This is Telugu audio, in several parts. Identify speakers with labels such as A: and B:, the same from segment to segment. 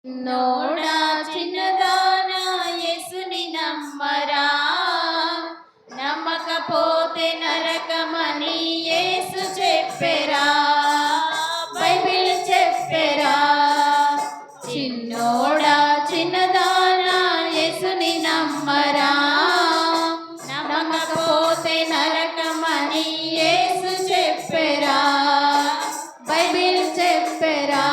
A: నోడా చిన్నదానా యేసుని నమ్మరా, నమ్మకపోతే నరకమని యేసు చెప్పెరా, బైబిల్ చెప్పెరా. చిన్నోడా చిన్నదానా యేసుని నమ్మరా, నమ్మకపోతే నరకమని యేసు చెప్పెరా, బైబిల్ చెప్పెరా.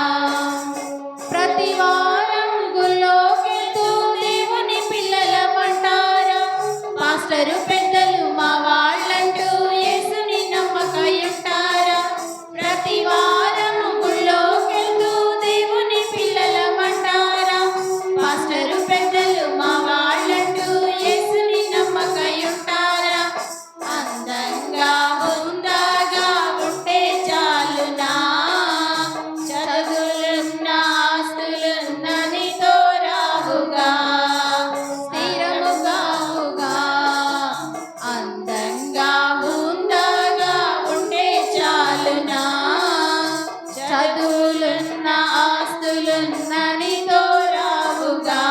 A: ప్రతి వారం గుళ్ళోకెళ్తూ దేవుని పిల్లలమంటారా, మాస్టరు పెద్దలు మా వాళ్ళంటూ యేసుని నమ్మకయుంటారా. ప్రతి వారం గుళ్ళోకెళ్తూ దేవుని పిల్లలమంటారా, మాస్టరు పెద్దలు మా వాళ్ళంటూ యేసుని నమ్మకయుంటారా. అందంగా ఉందాగా ఉంటే చాలునా, చదువులున్నా ఆస్తులున్ననితో రావుగా, స్థిరముగావుగా. అందంగా ఉందాగా ఉంటే చాలునా, చదువులున్న ఆస్తులున్ననితో రావుగా,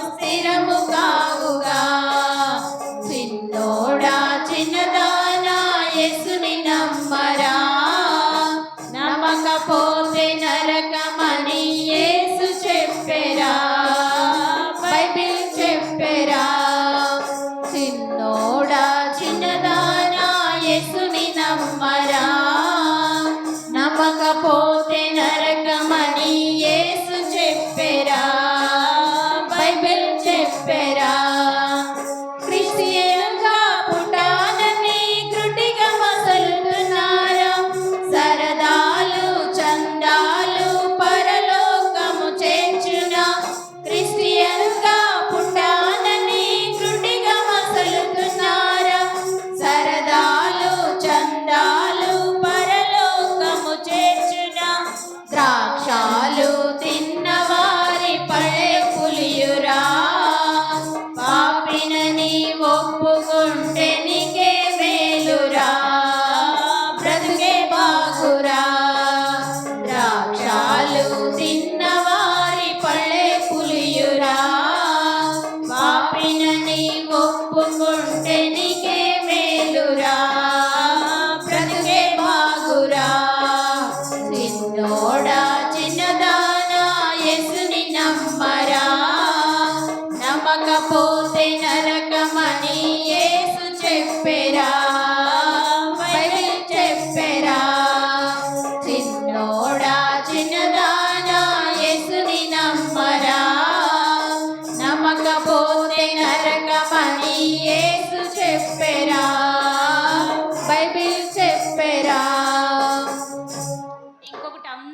A: స్థిరముగావుగా. చిన్నోడా చిన్నదానా యేసుని నమ్మరా, నమ్మకపోతే నరకమని యేసు చెప్పెరా, బైబిల్ చెప్పెరా. చిన్నోడా చిన్నదానా యేసుని నమ్మరా, నమ్మకపోతే నరకమని యేసు చెప్పెరా, బైబిల్ చెప్పెరా. క్రిస్టియన్గా పుట్టానని గుడ్డిగా మసలుతున్నారా, సరదాలు చందాలు పరలోకము చేర్చునా. క్రిస్టియన్గా పుట్టానని గుడ్డిగా మసలుతున్నారా, సరదాలు చందాలు పరలోకము చేర్చునా. ద్రాక్షాలు తిన్నవారి పళ్ళే పులియురా, పాపినని ఒప్పుకుంటే నీకే మేలురా, బ్రతుకే బాగురా. ద్రాక్షాలు తిన్నవారి పళ్ళే పులియురా, పాపినని ఒప్పుకుంటే నీకే మేలురా, బ్రతుకే బాగురా. చిన్నోడా చిన్నదానా యేసుని నమ్మరా, నమ్మకపోతే